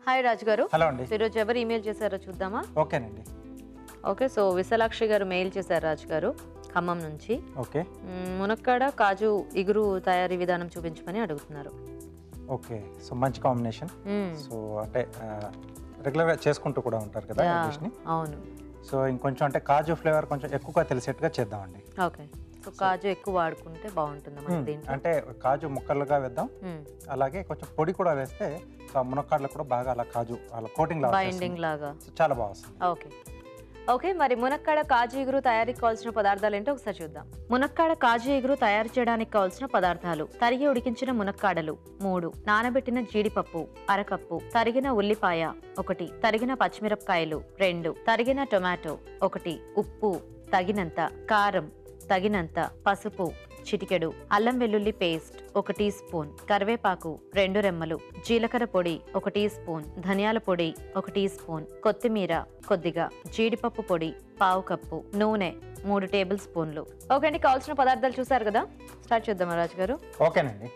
Hi Raj గారు. Hello అండి. ఈరోజు ఎవరు ఈమెయిల్ చేశారో చూద్దామా? ఓకేనండి. ఓకే, సో విశాలాక్షి గారు మెయిల్ చేశారు రాజ్ గారు ఖమ్మం నుంచి. ఓకే. మునక్కాడ కాజు ఇగురు తయారీ విధానం చూపించమని అడుగుతున్నారు. ఓకే, సో మంచి కాంబినేషన్. సో అంటే రెగ్యులర్గా చేసుకుంటూ కూడా ఉంటారు కదా డిష్ని. అవును. సో ఇంకొంచెం అంటే కాజు ఫ్లేవర్ కొంచెం ఎక్కువగా తెలిసేట్టుగా చేద్దామండి. ఓకే, సో కాజు ఎక్కువ వాడుకుంటే బాగుంటుంది మనకి దీంట్లో. అంటే కాజు ముక్కలుగా వేద్దాం, అలాగే కొంచెం పొడి కూడా వేస్తే మునక్కాడలు కూడా బాగా అలా కాజు అలా కోటింగ్ లాగా బైండింగ్ లాగా చాలా బాగా వస్తుంది. ఓకే ఓకే, మరి మునక్కాడ కాజు ఇగురు తయారీకి కావాల్సిన పదార్థాలు ఏంటో ఒకసారి చూద్దాం. మునక్కాడ కాజు ఇగురు తయారు చేయడానికి కావాల్సిన పదార్థాలు: తరిగి ఉడికించిన మునక్కాడలు 3, నానబెట్టిన జీడిపప్పు అరకప్పు, తరిగిన ఉల్లిపాయ 1, తరిగిన పచ్చిమిరపకాయలు 2, తరిగిన టొమాటో 1, ఉప్పు తగినంత, కారం తగినంత, పసుపు చిటికెడు, అల్లం వెల్లుల్లి పేస్ట్ 1 టీ స్పూన్, కరివేపాకు 2 రెమ్మలు, జీలకర్ర పొడి 1 టీ స్పూన్, ధనియాల పొడి 1 టీ స్పూన్, కొత్తిమీర కొద్దిగా, జీడిపప్పు పొడి 1/2 కప్పు, నూనె 3 టేబుల్ స్పూన్లు. ఓకే అండి, కావాల్సిన పదార్థాలు చూసారు కదా, స్టార్ట్ చేద్దామా రాజు గారు? ఓకేనండి.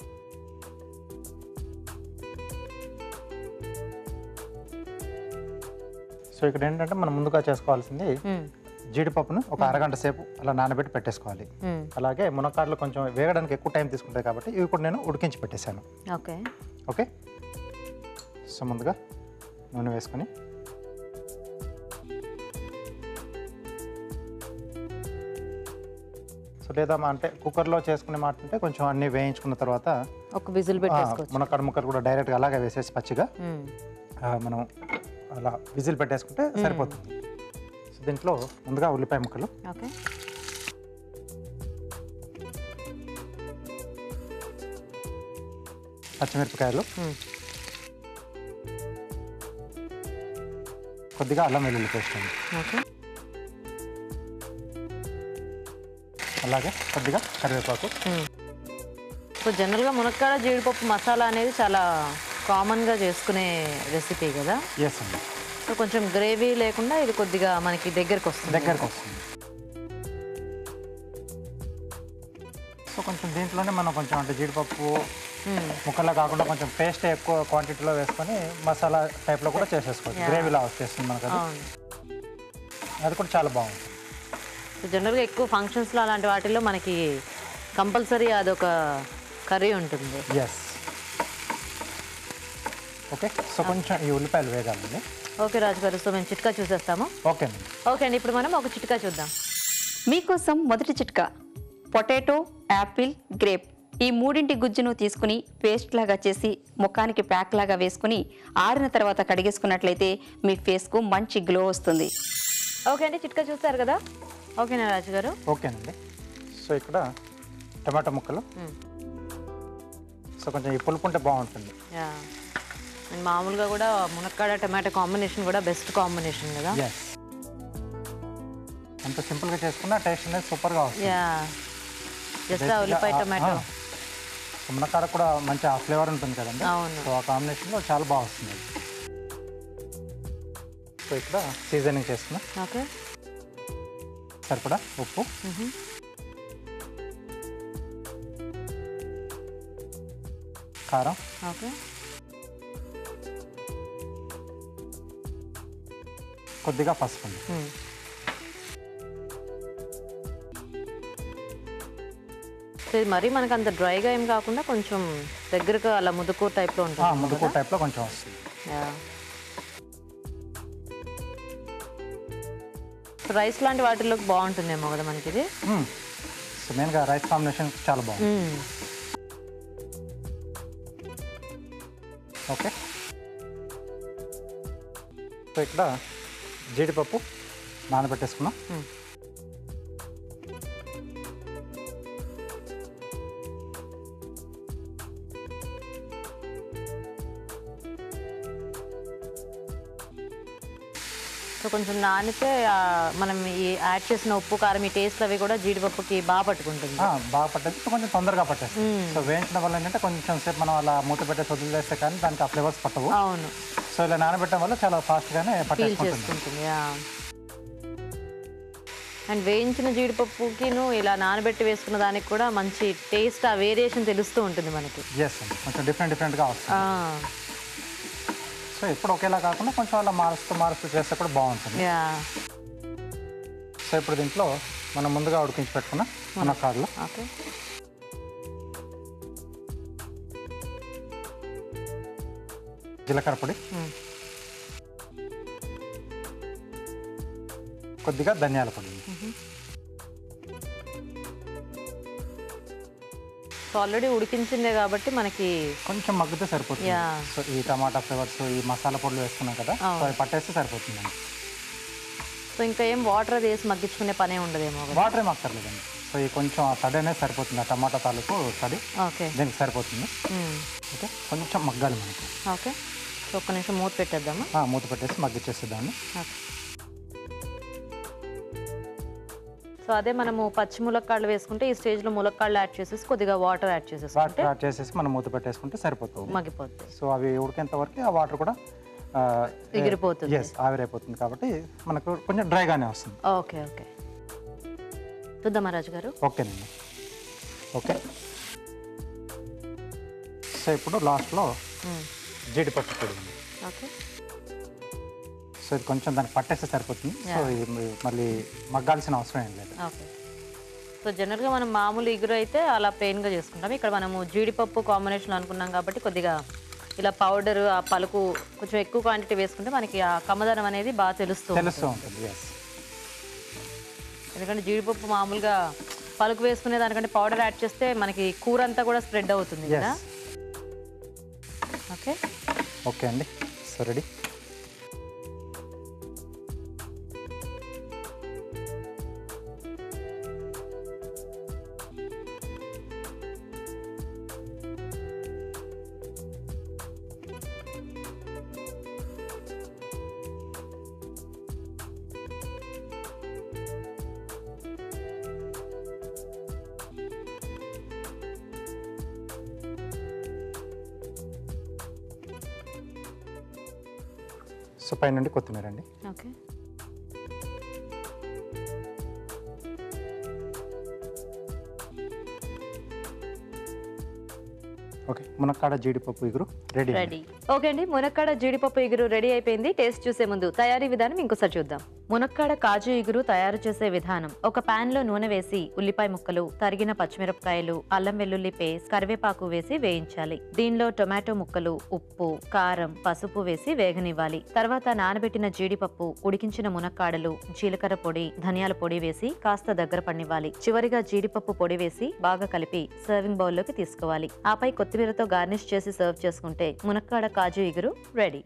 సో ఇక్కడ ఏంటంటే మనం ముందుగా చేసుకోవాల్సింది జీడిపప్పును ఒక అరగంట సేపు అలా నానబెట్టి పెట్టేసుకోవాలి. అలాగే మునక్కాడలు కొంచెం వేగడానికి ఎక్కువ టైం తీసుకుంటాయి కాబట్టి ఇవి కూడా నేను ఉడికించి పెట్టేశాను. ఓకే ఓకే, సో ముందుగా నూనె వేసుకొని సో లేదా అంటే కుక్కర్లో చేసుకునే మాట అంటే కొంచెం అన్ని వేయించుకున్న తర్వాత ఒక విజిల్ పెట్టేసుకోవచ్చు. మునక్కాడ ముక్కలు కూడా డైరెక్ట్గా అలాగే వేసేసి పచ్చిగా మనం అలా విజిల్ పెట్టేసుకుంటే సరిపోతుంది. సో దీంట్లో ముందుగా ఉల్లిపాయ ముక్కలు, ఓకే, పచ్చిమిరపకాయలు, కొద్దిగా అల్లం వెల్లుల్లి పేస్ట్ అండి, ఓకే, అలాగే కొద్దిగా కరివేపాకు. సో జనరల్గా మునక్కాడ జీడిపప్పు మసాలా అనేది చాలా కామన్గా చేసుకునే రెసిపీ కదా. ఎస్ అండి. సో కొంచెం గ్రేవీ లేకుండా ఇది కొద్దిగా మనకి దగ్గరకు వస్తుంది. సో కొంచెం దీంట్లోనే మనం కొంచెం అంటే జీడిపప్పు ముక్కలా కాకుండా కొంచెం పేస్ట్ ఎక్కువ క్వాంటిటీలో వేసుకొని మసాలా టైప్లో కూడా చేసేసుకోవచ్చు. గ్రేవీలా వచ్చేస్తుంది మనకు, అది కూడా చాలా బాగుంటుంది. సో జనరల్గా ఎక్కువ ఫంక్షన్స్లో అలాంటి వాటిల్లో మనకి కంపల్సరీ అదొక కర్రీ ఉంటుంది. ఎస్. ఓకే, సో కొంచెం ఈ ఉల్లిపాయలు వేగాలండి. ఓకే రాజు గారు, సో మేము చిట్కా చూసేస్తాము. ఓకే అండి. ఓకే అండి, ఇప్పుడు మనం ఒక చిట్కా చూద్దాం. మీకోసం మొదటి చిట్కా: పొటాటో, యాపిల్, గ్రేప్ ఈ మూడింటి గుజ్జును తీసుకుని పేస్ట్ లాగా చేసి ముఖానికి ప్యాక్ లాగా వేసుకుని ఆరిన తర్వాత కడిగేసుకున్నట్లయితే మీ ఫేస్కు మంచి గ్లో వస్తుంది. ఓకే అండి, చిట్కా చూస్తారు కదా. ఓకేనా రాజు గారు? ఓకేనండి. సో ఇక్కడ టమాటో ముక్కలు, సో కొంచెం ఈ పులుపు ఉంటే బాగుంటుంది. అండ్ మామూలుగా కూడా మునక్కాడ టమాటో కాంబినేషన్ కూడా బెస్ట్ కాంబినేషన్ కదా. అంత సింపుల్గా చేసుకున్న టేస్ట్ అనేది సూపర్గా వస్తుంది. జస్ట్ ఉల్లిపాయ టమాటో, మునక్కాడ కూడా మంచి ఆ ఫ్లేవర్ ఉంటుంది కదండి. అవును. సో ఆ కాంబినేషన్లో చాలా బాగా వస్తుంది. సో ఇక్కడ సీజనింగ్ చేసుకున్నా. ఓకే, సరిపడా ఉప్పు, కారం, ఓకే, కొద్దిగా పసుపు అండి. మరీ మనకు అంత డ్రైగా ఏం కాకుండా కొంచెం దగ్గరగా అలా ముదుకూర టైప్లో ఉంటుంది. ముదుకూర టైప్లో కొంచెం వస్తుంది. రైస్ లాంటి వాటిలోకి బాగుంటుందేమో కదా మనకి ఇది. సో మెయిన్గా రైస్ కాంబినేషన్ చాలా బాగుంది. ఓకే, సో ఇక్కడ జీడిపప్పు నానబెట్టేసుకున్నాం. సో కొంచెం నానితే మనం ఈ యాడ్ చేసిన ఉప్పు కారం ఈ టేస్ట్ అవి కూడా జీడిపప్పుకి బాగా పట్టుకుంటుంది. బాగా పట్టేసి కొంచెం తొందరగా పట్టేస్తుంది. సో వేయించడం వల్ల ఏంటంటే కొంచెం సేపు మనం అలా మూత పెట్టేసి వదిలేస్తే కానీ దానికి ఆ ఫ్లేవర్స్ పట్టవు. అవును. సో ఇలా నానబెట్టడం వల్ల చాలా ఫాస్ట్గానే పట్టేసుకుంటుంది. అండ్ వేయించిన జీడిపప్పుకిను ఇలా నానబెట్టి వేసుకున్న దానికి కూడా మంచి టేస్ట్ ఆ వేరియేషన్ తెలుస్తూ ఉంటుంది మనకి. yes కొంచెం డిఫరెంట్ గా వస్తుంది. సో సో ఎప్పుడు ఒకేలా కాకుండా కొంచెం అలా మారుస్తూ చేస్తే కూడా బాగుంటుంది. యా. సో ఇప్పుడు దీంట్లో మనం ముందుగా ఉడికించి పెట్టుకున్న మునక్కాడలు, ఓకే, జీలకర్ర పొడి, కొద్దిగా ధనియాల పొడి. సో ఆల్రెడీ ఉడికించిందే కాబట్టి మనకి కొంచెం మగ్గితే సరిపోతుంది. సో ఈ టమాటా ఫ్లేవర్స్, ఈ మసాలా పొడులు వేసుకున్నాం కదా, సో అవి పట్టేస్తే సరిపోతుందండి. సో ఇంకా ఏం వాటర్ అది వేసి మగ్గించుకునే పనే ఉండదేమో. వాటర్ ఏం అక్కర్లేదండి. సో ఈ కొంచెం ఆ తడి అనేది సరిపోతుంది, ఆ టమాటా తాలూకు తడి ఓకే దీనికి సరిపోతుంది. ఓకే, కొంచెం మగ్గాలి మనకి. ఓకే, సో ఒక్క నిమిషం మూత పెట్టేద్దామా? మూత పెట్టేసి మగ్గిచ్చేసేదాన్ని. ఓకే. సో అదే మనము పచ్చి ములక్కాడలు వేసుకుంటే ఈ స్టేజ్లో ములక్కాడలు యాడ్ చేసేసి కొద్దిగా వాటర్ యాడ్ చేసేసుకుంటే వాటర్ యాడ్ చేసేసి మనం మూత పెట్టేసుకుంటే సరిపోతుంది, మగ్గిపోతుంది. సో అవి ఉడికేంత వరకు ఆ వాటర్ కూడా ఎగిరిపోతుంది. ఆవిరైపోతుంది కాబట్టి మనకు కొంచెం డ్రైగానే వస్తుంది. ఓకే ఓకే, చూద్దామా రాజు గారు? ఓకేనండి. ఓకే, సో ఇప్పుడు లాస్ట్లో జీడిపప్పు పొడి. ఓకే, సో ఇది కొంచెం దానికి పట్టేస్తే సరిపోతుంది. సో ఇది మళ్ళీ మగ్గాల్సిన అవసరం ఏం లేదు. ఓకే. సో జనరల్గా మనం మామూలు ఇగురు అయితే అలా ప్లెయిన్గా చేసుకుంటాం. ఇక్కడ మనము జీడిపప్పు కాంబినేషన్ అనుకున్నాం కాబట్టి కొద్దిగా ఇలా పౌడర్, ఆ పలుకు కొంచెం ఎక్కువ క్వాంటిటీ వేసుకుంటే మనకి ఆ కమ్మదనం అనేది బాగా తెలుస్తూ ఉంటుంది. ఎందుకంటే జీడిపప్పు మామూలుగా పలుకు వేసుకునే దానికంటే పౌడర్ యాడ్ చేస్తే మనకి కూర అంతా కూడా స్ప్రెడ్ అవుతుంది కదా. ఓకే ఓకే అండి, సో రెడీ. సో పైనుండి కొత్తిమీర అండి. ఓకే, ఓకే, మునక్కాడ జీడిపప్పు ఇగురు రెడీ. ఓకే అండి, మునక్కాడ జీడిపప్పు ఇగురు రెడీ అయిపోయింది. టేస్ట్ చూసే ముందు తయారీ విధానం ఇంకోసారి చూద్దాం. మునక్కాడ కాజు ఇగురు తయారు చేసే విధానం: ఒక పాన్ లో నూనె వేసి ఉల్లిపాయ ముక్కలు, తరిగిన పచ్చిమిరపకాయలు, అల్లం వెల్లుల్లి పేస్ట్, కరివేపాకు వేసి వేయించాలి. దీనిలో టొమాటో ముక్కలు, ఉప్పు, కారం, పసుపు వేసి వేగనివ్వాలి. తర్వాత నానబెట్టిన జీడిపప్పు, ఉడికించిన మునక్కాడలు, జీలకర్ర పొడి, ధనియాల పొడి వేసి కాస్త దగ్గర పడినివ్వాలి. చివరిగా జీడిపప్పు పొడి వేసి బాగా కలిపి సర్వింగ్ బౌల్ లోకి తీసుకోవాలి. ఆపై కొత్తిమీరతో గార్నిష్ చేసి సర్వ్ చేసుకుంటే మునక్కాడ కాజు ఇగురు రెడీ.